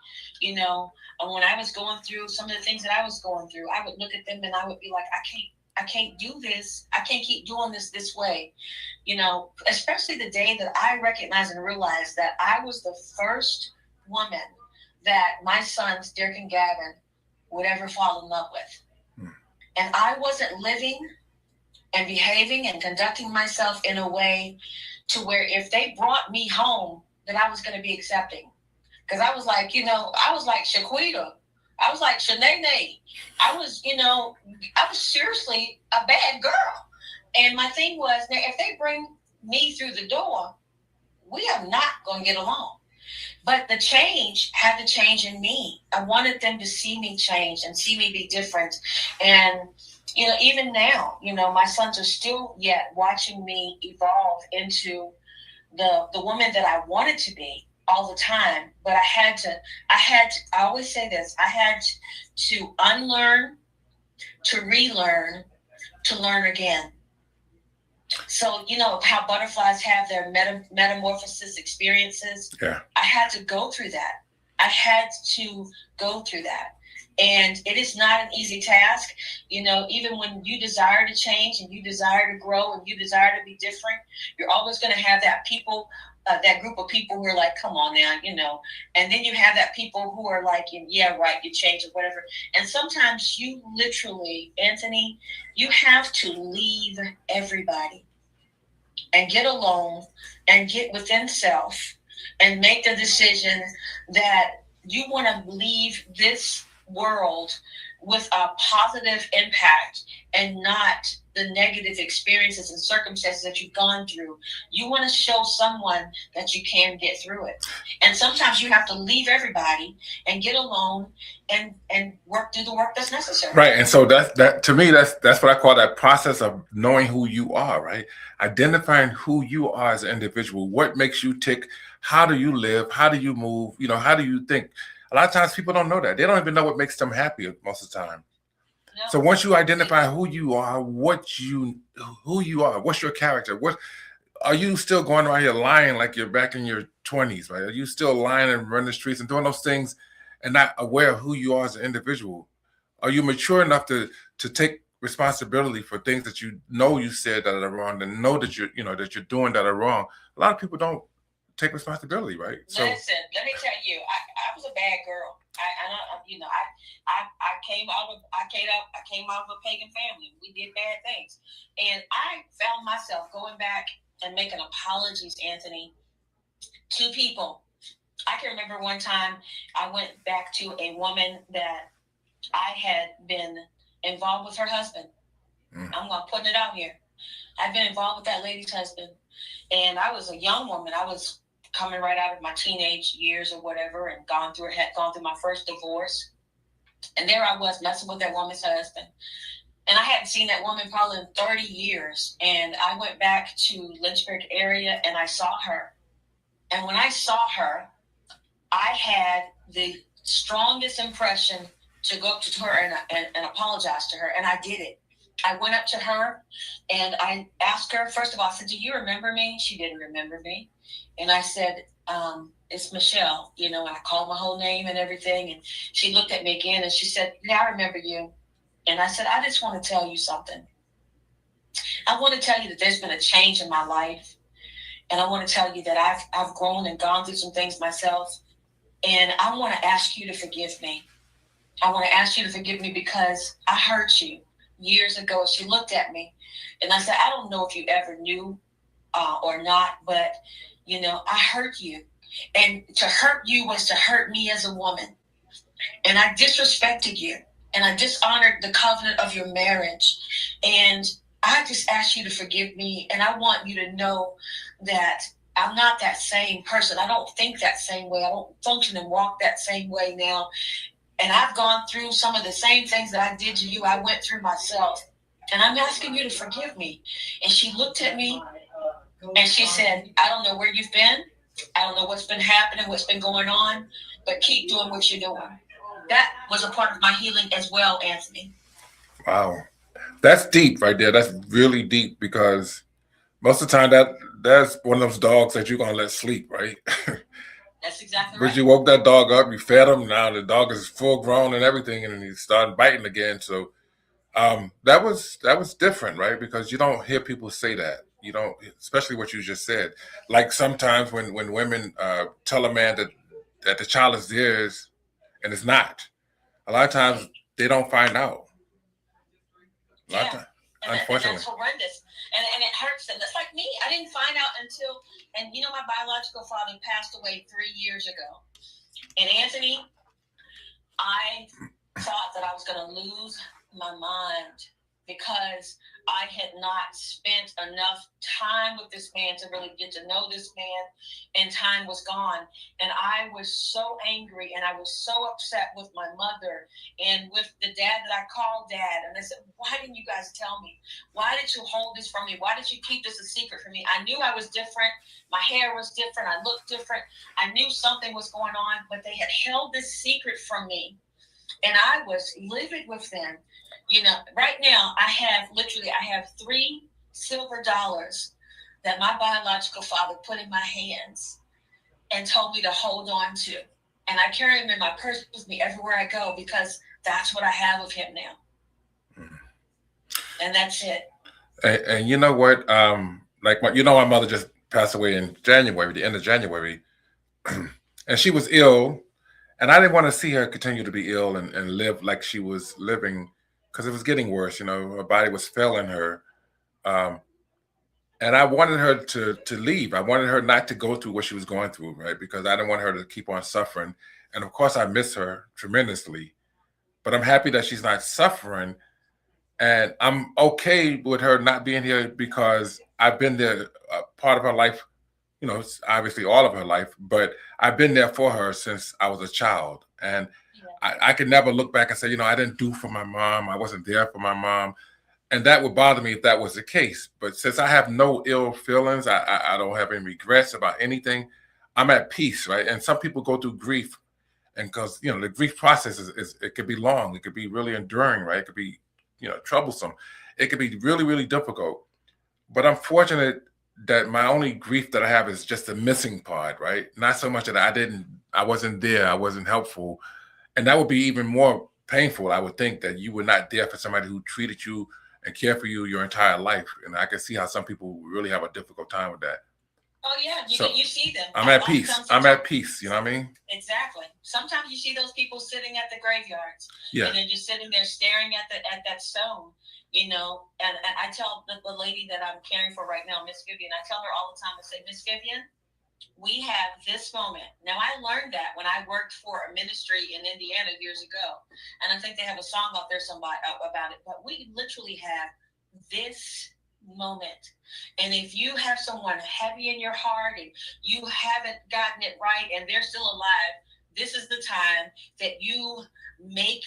C: When I was going through some of the things that I was going through, I would look at them and I would be like, I can't do this. I can't keep doing this way. Especially the day that I recognized and realized that I was the first woman that my sons, Derek and Gavin, would ever fall in love with. Mm. And I wasn't living and behaving and conducting myself in a way to where if they brought me home, then I was going to be accepting. Because I was like, I was like Shaquita. I was like Shanae. I was seriously a bad girl. And my thing was, now if they bring me through the door, we are not going to get along. But the change had to change in me. I wanted them to see me change and see me be different. And even now, my sons are still yet watching me evolve into the woman that I wanted to be all the time. But I always say this, I had to unlearn, to relearn, to learn again. So, how butterflies have their metamorphosis experiences.
B: Yeah.
C: I had to go through that. And it is not an easy task. Even when you desire to change and you desire to grow and you desire to be different, you're always going to have that that group of people who are like, come on now, and then you have that people who are like, yeah, right, you change or whatever. And sometimes you literally, Anthony, you have to leave everybody and get alone and get within self and make the decision that you want to leave this world with a positive impact and not the negative experiences and circumstances that you've gone through. You want to show someone that you can get through it. And sometimes you have to leave everybody and get alone and do the work that's necessary.
B: Right. And so that to me, that's what I call that process of knowing who you are, right? Identifying who you are as an individual. What makes you tick? How do you live? How do you move? How do you think? A lot of times people don't know that. They don't even know what makes them happy most of the time. No. So once you identify who you are, who you are, what's your character? What are you still going around here lying like you're back in your 20s, right? Are you still lying and running the streets and doing those things and not aware of who you are as an individual? Are you mature enough to take responsibility for things that you said that are wrong and know that that you're doing that are wrong? A lot of people don't take responsibility, right?
C: So listen, let me tell you, I was a bad girl. I came out of a pagan family. We did bad things, and I found myself going back and making apologies, Anthony, to people. I can remember one time I went back to a woman that I had been involved with her husband. I'm going to put it out here. I've been involved with that lady's husband, and I was a young woman. I was coming right out of my teenage years or whatever, and had gone through my first divorce. And there I was messing with that woman's husband. And I hadn't seen that woman probably in 30 years. And I went back to Lynchburg area and I saw her. And when I saw her, I had the strongest impression to go up to her and apologize to her. And I did it. I went up to her and I asked her, first of all, I said, do you remember me? She didn't remember me. And I said, it's Michelle, and I called my whole name and everything. And she looked at me again and she said, yeah, I remember you. And I said, I just want to tell you something. I want to tell you that there's been a change in my life. And I want to tell you that I've grown and gone through some things myself. And I want to ask you to forgive me. I want to ask you to forgive me because I hurt you years ago. She looked at me and I said, I don't know if you ever knew or not, but, I hurt you. And to hurt you was to hurt me as a woman. And I disrespected you. And I dishonored the covenant of your marriage. And I just ask you to forgive me. And I want you to know that I'm not that same person. I don't think that same way. I don't function and walk that same way now. And I've gone through some of the same things that I did to you. I went through myself. And I'm asking you to forgive me. And she looked at me and she said, I don't know where you've been. I don't know what's been happening, what's been going on, but keep doing what you're doing. That was a part of my healing as well, Anthony.
B: Wow. That's deep right there. That's really deep because most of the time that's one of those dogs that you're going to let sleep, right?
C: That's exactly right.
B: But you woke that dog up, you fed him. Now the dog is full grown and everything, and he's starting biting again. So that was different, right? Because you don't hear people say that. You don't, especially what you just said. Like sometimes when women tell a man that the child is theirs and it's not, a lot of times they don't find out. A lot of times, unfortunately.
C: And that's horrendous. And it hurts them. That's like me. I didn't find out until, my biological father passed away 3 years ago. And Anthony, I thought that I was going to lose my mind because I had not spent enough time with this man to really get to know this man, and time was gone. And I was so angry and I was so upset with my mother and with the dad that I called dad. And I said, why didn't you guys tell me? Why did you hold this from me? Why did you keep this a secret from me? I knew I was different. My hair was different. I looked different. I knew something was going on, but they had held this secret from me. And I was livid with them. Right now I have 3 silver dollars that my biological father put in my hands and told me to hold on to. And I carry them in my purse with me everywhere I go because that's what I have of him now. And that's it.
B: And you know what? My mother just passed away in January, the end of January. And she was ill. And I didn't want to see her continue to be ill and live like she was living because it was getting worse. Her body was failing her. And I wanted her to leave. I wanted her not to go through what she was going through, right? Because I didn't want her to keep on suffering. And of course, I miss her tremendously. But I'm happy that she's not suffering. And I'm okay with her not being here because I've been there part of her life. It's obviously all of her life, but I've been there for her since I was a child. And I could never look back and say, I didn't do for my mom. I wasn't there for my mom. And that would bother me if that was the case. But since I have no ill feelings, I don't have any regrets about anything. I'm at peace, right? And some people go through grief. And because, the grief process it could be long. It could be really enduring, right? It could be, troublesome. It could be really, really difficult. But I'm fortunate that my only grief that I have is just the missing part, right? Not so much that I wasn't there, I wasn't helpful. And that would be even more painful, I would think, that you were not there for somebody who treated you and cared for you your entire life. And I can see how some people really have a difficult time with that.
C: Oh yeah, you see them.
B: I'm at peace. I'm at peace. You know what I mean?
C: Exactly. Sometimes you see those people sitting at the graveyards, and they're just sitting there staring at that stone. And I tell the lady that I'm caring for right now, Miss Vivian, I tell her all the time, I say, Miss Vivian, we have this moment. Now, I learned that when I worked for a ministry in Indiana years ago, and I think they have a song out there about it, but we literally have this moment. And if you have someone heavy in your heart and you haven't gotten it right and they're still alive, this is the time that you make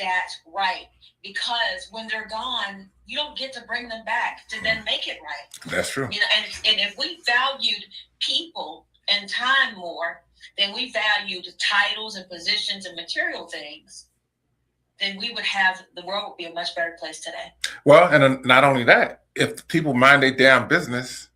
C: that right, because when they're gone, you don't get to bring them back to then make it right.
B: That's true.
C: You know, and if we valued people and time more than we valued titles and positions and material things, then we would have, the world would be a much better place today.
B: Well, and not only that, if people mind their damn business.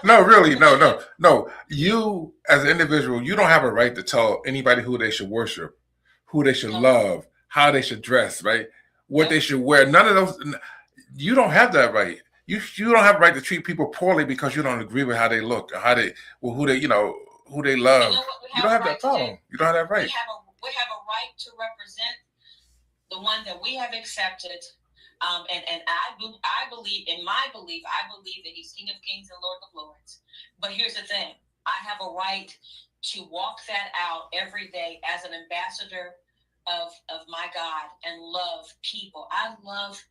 B: No, really, no. You as an individual, you don't have a right to tell anybody who they should worship, who they should love, how they should dress, right? What they should wear. None of those. You don't have that right. You don't have a right to treat people poorly because you don't agree with how they look, or how they, well, who they, who they love. You don't have that problem. You don't have that right.
C: We have a right to represent the one that we have accepted. And I believe, in my belief, I believe that he's King of Kings and Lord of Lords. But here's the thing. I have a right to walk that out every day as an ambassador of my God and love people. I love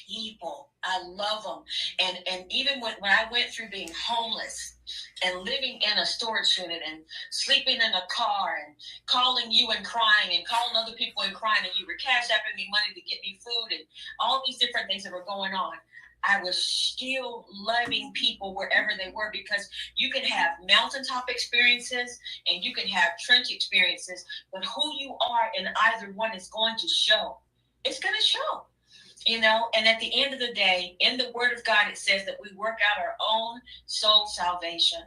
C: people. I love them. And even when I went through being homeless and living in a storage unit and sleeping in a car and calling you and crying and calling other people and crying, and you were cash apping me money to get me food and all these different things that were going on, I was still loving people wherever they were, because you can have mountaintop experiences and you can have trench experiences, but who you are in either one is going to show. It's going to show. And at the end of the day, in the Word of God, it says that we work out our own soul salvation,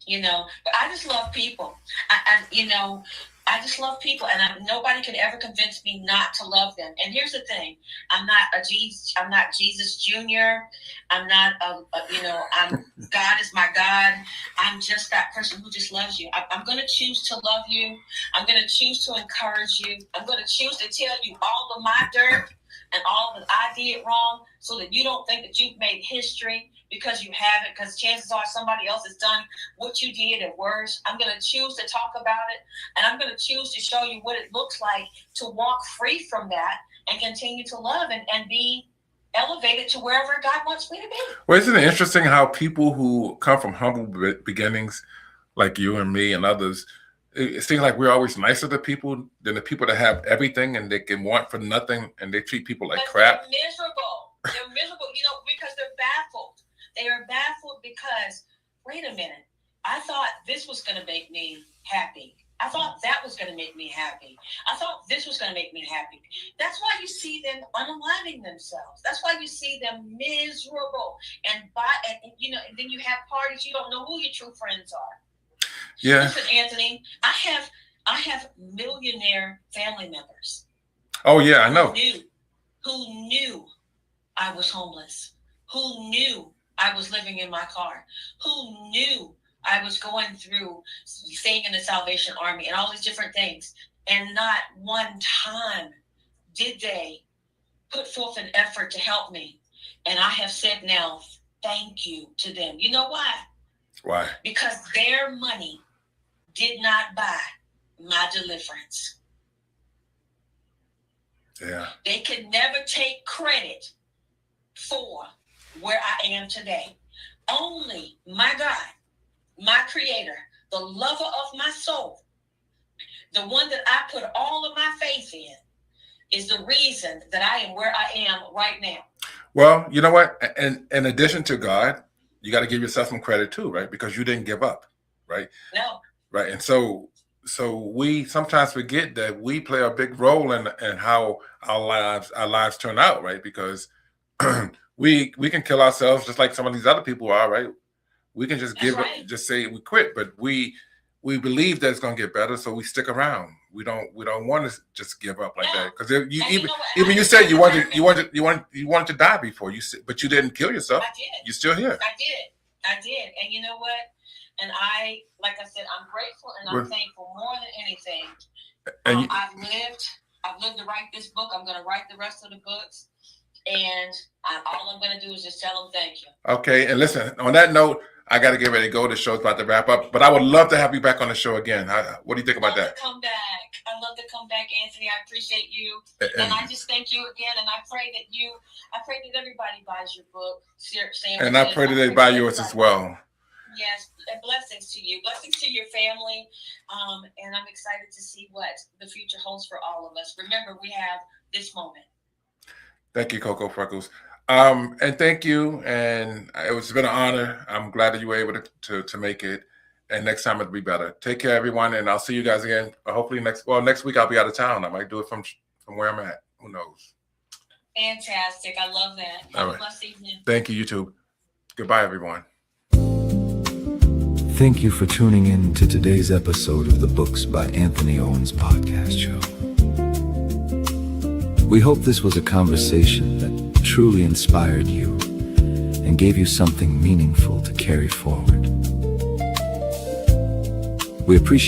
C: but I just love people. I just love people, and nobody can ever convince me not to love them. And here's the thing: I'm not Jesus Jr. I'm not I'm God is my God. I'm just that person who just loves you. I'm going to choose to love you. I'm going to choose to encourage you. I'm going to choose to tell you all of my dirt and all that I did wrong, so that you don't think that you've made history, because you haven't, because chances are somebody else has done what you did and worse. I'm going to choose to talk about it, and I'm going to choose to show you what it looks like to walk free from that and continue to love and be elevated to wherever God wants me to be.
B: Well, isn't it interesting how people who come from humble beginnings, like you and me and others, it seems like we're always nicer to people than the people that have everything and they can want for nothing, and they treat people like crap.
C: They're miserable. They're miserable, because they're baffled. They are baffled because, wait a minute, I thought this was going to make me happy. I thought that was going to make me happy. I thought this was going to make me happy. That's why you see them unaliving themselves. That's why you see them miserable. And then you have parties, you don't know who your true friends are.
B: Yeah.
C: Listen, Anthony, I have millionaire family members.
B: Oh yeah, I know.
C: Who knew I was homeless? Who knew I was living in my car? Who knew I was going through staying in the Salvation Army and all these different things? And not one time did they put forth an effort to help me. And I have said now, thank you to them. You know why?
B: Why?
C: Because their money did not buy my deliverance.
B: Yeah.
C: They could never take credit for where I am today. Only my God, my Creator, the lover of my soul, the one that I put all of my faith in, is the reason that I am where I am right now.
B: Well, you know what? And in addition to God, you got to give yourself some credit too, right? Because you didn't give up, right?
C: No.
B: Right. And so we sometimes forget that we play a big role in how our lives turn out, right? Because we can kill ourselves just like some of these other people are, right? We can just just say we quit, but we believe that it's going to get better, so we stick around. We don't want to just give up like that, because you said you wanted to die before but you didn't kill yourself.
C: I did.
B: You're still here.
C: I did, and you know what? And like I said, I'm grateful and I'm thankful more than anything. And I've lived to write this book. I'm going to write the rest of the books, and all I'm going to do is just tell them thank you. Okay,
B: and listen, on that note, I got to get ready to go. The show's about to wrap up, but I would love to have you back on the show again. What do you think about that?
C: Come back. I love to come back, Anthony. I appreciate you, and I just thank you again. And I pray that everybody buys your book.
B: And I pray that they buy yours as well.
C: Yes, and blessings to you. Blessings to your family. And I'm excited to see what the future holds for all of us. Remember, we have this moment.
B: Thank you, Coco Freckles. And thank you. And it's been an honor. I'm glad that you were able to make it. And next time it'll be better. Take care, everyone. And I'll see you guys again. Hopefully next week I'll be out of town. I might do it from where I'm at. Who knows?
C: Fantastic. I love that. Have a blessed evening.
B: Thank you, YouTube. Goodbye, everyone.
A: Thank you for tuning in to today's episode of the Books by Anthony Owens podcast show. We hope this was a conversation that truly inspired you and gave you something meaningful to carry forward. We appreciate